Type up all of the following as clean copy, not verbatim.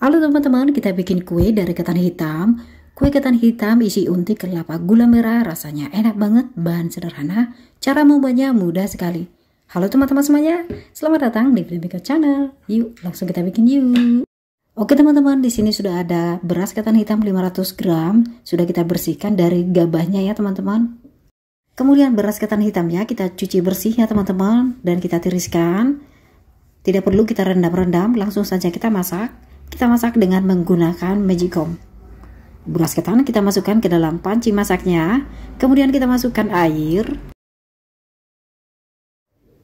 Halo teman-teman, kita bikin kue dari ketan hitam. Kue ketan hitam isi unti kelapa gula merah, rasanya enak banget, bahan sederhana, cara membuatnya mudah sekali. Halo teman-teman semuanya, selamat datang di Flippika Channel. Yuk, langsung kita bikin yuk. Oke teman-teman, di sini sudah ada beras ketan hitam 500 gram, sudah kita bersihkan dari gabahnya ya teman-teman. Kemudian beras ketan hitamnya kita cuci bersih ya teman-teman, dan kita tiriskan. Tidak perlu kita rendam-rendam, langsung saja kita masak. Kita masak dengan menggunakan magicom. Beras ketan kita masukkan ke dalam panci masaknya. Kemudian kita masukkan air.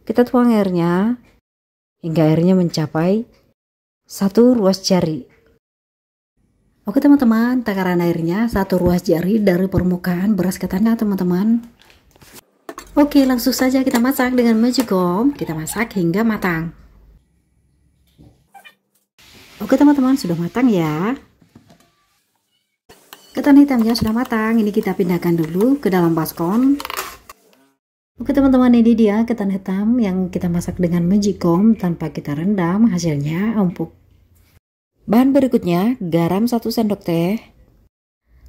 Kita tuang airnya hingga airnya mencapai 1 ruas jari. Oke teman-teman, takaran airnya 1 ruas jari dari permukaan beras ketannya teman-teman. Oke, langsung saja kita masak dengan magicom. Kita masak hingga matang. Oke teman-teman, sudah matang ya. Ketan hitamnya sudah matang. Ini kita pindahkan dulu ke dalam baskom. Oke teman-teman, ini dia ketan hitam yang kita masak dengan magicom tanpa kita rendam. Hasilnya empuk. Bahan berikutnya, garam 1 sendok teh.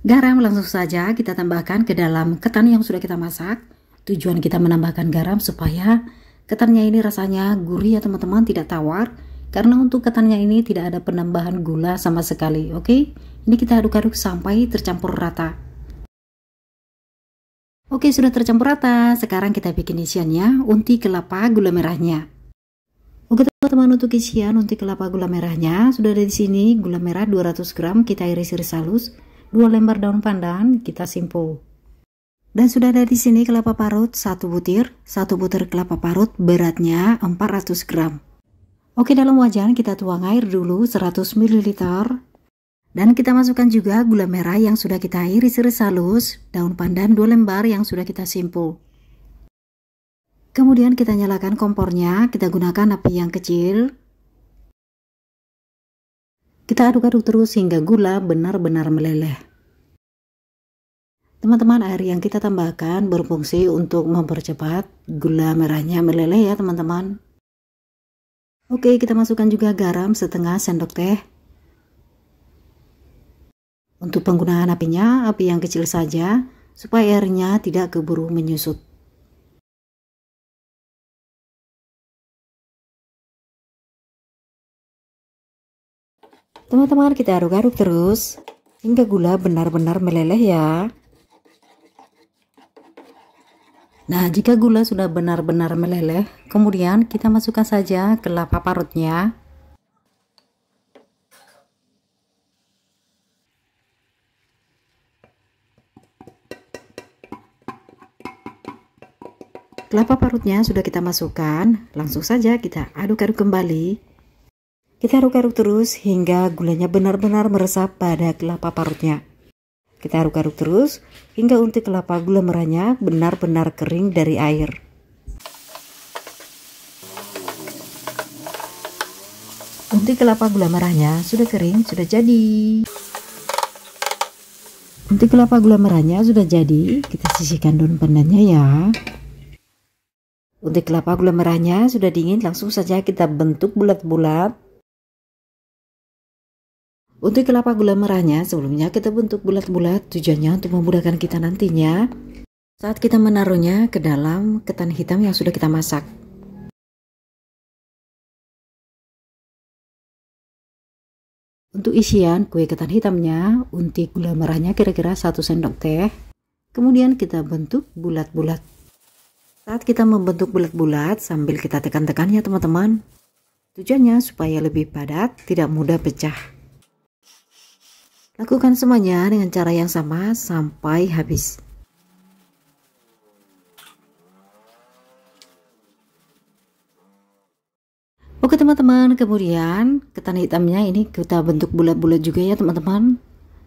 Garam langsung saja kita tambahkan ke dalam ketan yang sudah kita masak. Tujuan kita menambahkan garam supaya ketannya ini rasanya gurih ya teman-teman, tidak tawar. Karena untuk ketannya ini tidak ada penambahan gula sama sekali. Oke, ini kita aduk-aduk sampai tercampur rata. Oke, sudah tercampur rata. Sekarang kita bikin isiannya, unti kelapa gula merahnya. Oke teman-teman, untuk isian unti kelapa gula merahnya sudah ada di sini. Gula merah 200 gram kita iris-iris halus, 2 lembar daun pandan kita simpul. Dan sudah ada di sini kelapa parut 1 butir, 1 butir kelapa parut beratnya 400 gram. Oke, dalam wajan kita tuang air dulu 100 ml. Dan kita masukkan juga gula merah yang sudah kita iris-iris halus, daun pandan 2 lembar yang sudah kita simpul. Kemudian kita nyalakan kompornya, kita gunakan api yang kecil. Kita aduk-aduk terus hingga gula benar-benar meleleh. Teman-teman, air yang kita tambahkan berfungsi untuk mempercepat gula merahnya meleleh ya teman-teman. Oke, kita masukkan juga garam setengah sendok teh. Untuk penggunaan apinya, api yang kecil saja, supaya airnya tidak keburu menyusut. Teman-teman, kita aduk-aduk terus, hingga gula benar-benar meleleh ya. Nah, jika gula sudah benar-benar meleleh, kemudian kita masukkan saja kelapa parutnya. Kelapa parutnya sudah kita masukkan, langsung saja kita aduk-aduk kembali. Kita aduk-aduk terus hingga gulanya benar-benar meresap pada kelapa parutnya. Kita aduk-aduk terus hingga unti kelapa gula merahnya benar-benar kering dari air. Unti kelapa gula merahnya sudah kering, sudah jadi. Unti kelapa gula merahnya sudah jadi, kita sisihkan daun pandannya ya. Unti kelapa gula merahnya sudah dingin, langsung saja kita bentuk bulat-bulat. Untuk kelapa gula merahnya sebelumnya kita bentuk bulat-bulat, tujuannya untuk memudahkan kita nantinya saat kita menaruhnya ke dalam ketan hitam yang sudah kita masak. Untuk isian kue ketan hitamnya, unti gula merahnya kira-kira 1 sendok teh. Kemudian kita bentuk bulat-bulat. Saat kita membentuk bulat-bulat sambil kita tekan-tekan ya teman-teman. Tujuannya supaya lebih padat, tidak mudah pecah. Lakukan semuanya dengan cara yang sama sampai habis. Oke teman-teman, kemudian ketan hitamnya ini kita bentuk bulat-bulat juga ya teman-teman.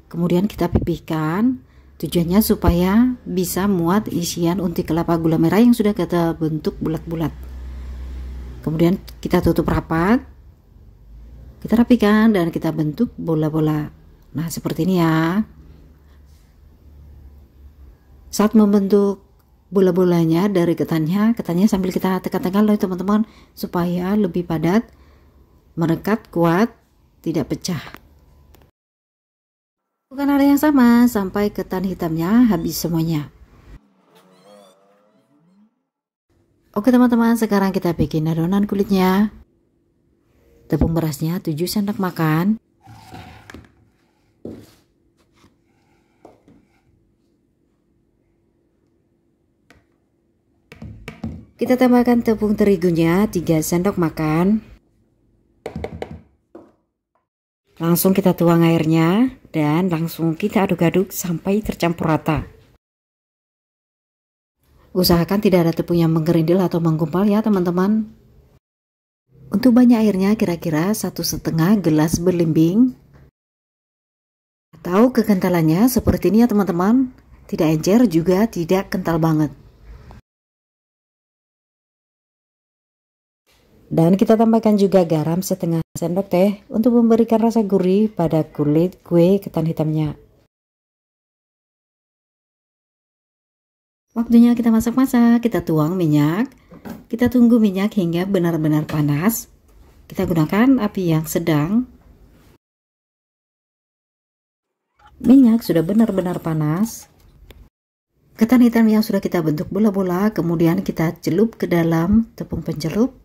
Kemudian kita pipihkan. Tujuannya supaya bisa muat isian unti kelapa gula merah yang sudah kita bentuk bulat-bulat. Kemudian kita tutup rapat. Kita rapikan dan kita bentuk bola-bola. Nah, seperti ini ya. Saat membentuk bola-bolanya dari ketannya sambil kita tekan-tekan loh teman-teman, supaya lebih padat, merekat, kuat, tidak pecah. Lakukan hal yang sama sampai ketan hitamnya habis semuanya. Oke teman-teman, sekarang kita bikin adonan kulitnya. Tepung berasnya 7 sendok makan. Kita tambahkan tepung terigunya 3 sendok makan. Langsung kita tuang airnya dan langsung kita aduk-aduk sampai tercampur rata. Usahakan tidak ada tepung yang menggerindil atau menggumpal ya teman-teman. Untuk banyak airnya kira-kira 1,5 gelas berlimbing. Atau kekentalannya seperti ini ya teman-teman. Tidak encer juga tidak kental banget. Dan kita tambahkan juga garam setengah sendok teh untuk memberikan rasa gurih pada kulit kue ketan hitamnya. Waktunya kita masak-masak, kita tuang minyak. Kita tunggu minyak hingga benar-benar panas. Kita gunakan api yang sedang. Minyak sudah benar-benar panas. Ketan hitam yang sudah kita bentuk bola-bola, kemudian kita celup ke dalam tepung pencelup.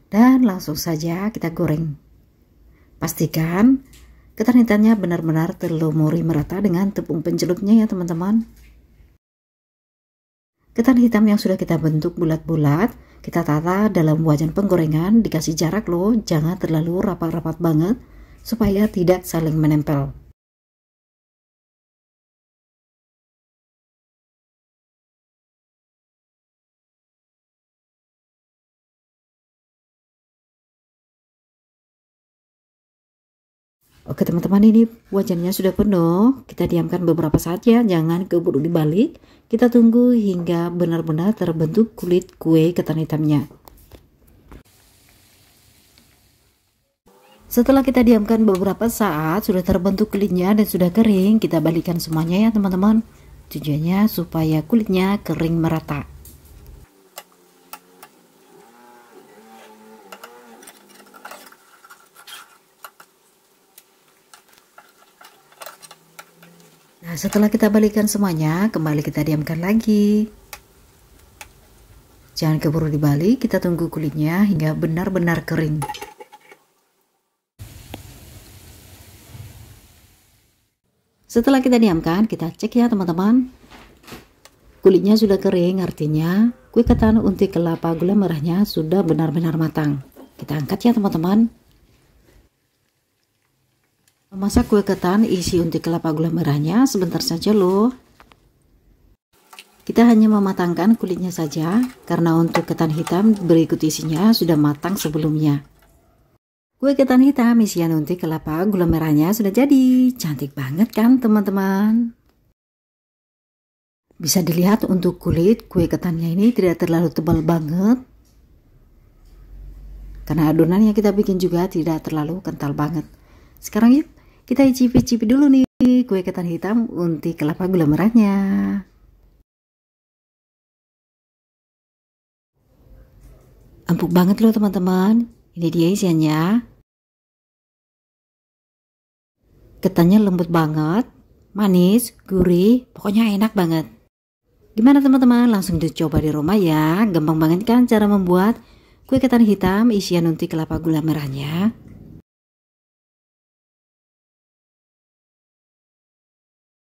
Dan langsung saja kita goreng. Pastikan ketan hitamnya benar-benar terlumuri merata dengan tepung pencelupnya ya teman-teman. Ketan hitam yang sudah kita bentuk bulat-bulat, kita tata dalam wajan penggorengan, dikasih jarak loh, jangan terlalu rapat-rapat banget, supaya tidak saling menempel. Oke teman-teman, ini wajannya sudah penuh. Kita diamkan beberapa saat ya, jangan keburu dibalik. Kita tunggu hingga benar-benar terbentuk kulit kue ketan hitamnya. Setelah kita diamkan beberapa saat, sudah terbentuk kulitnya dan sudah kering. Kita balikkan semuanya ya teman-teman. Tujuannya supaya kulitnya kering merata. Nah, setelah kita balikkan semuanya, kembali kita diamkan lagi. Jangan keburu dibalik, kita tunggu kulitnya hingga benar-benar kering. Setelah kita diamkan, kita cek ya teman-teman. Kulitnya sudah kering, artinya kue ketan unti kelapa gula merahnya sudah benar-benar matang. Kita angkat ya teman-teman. Memasak kue ketan isi unti kelapa gula merahnya sebentar saja loh. Kita hanya mematangkan kulitnya saja, karena untuk ketan hitam berikut isinya sudah matang sebelumnya. Kue ketan hitam isian unti kelapa gula merahnya sudah jadi. Cantik banget kan teman-teman? Bisa dilihat untuk kulit kue ketannya ini tidak terlalu tebal banget. Karena adonan yang kita bikin juga tidak terlalu kental banget. Sekarang yuk kita icipi-icipi dulu nih kue ketan hitam unti kelapa gula merahnya. Empuk banget loh teman-teman. Ini dia isiannya. Ketannya lembut banget, manis, gurih, pokoknya enak banget. Gimana teman-teman? Langsung dicoba di rumah ya. Gampang banget kan cara membuat kue ketan hitam isian unti kelapa gula merahnya.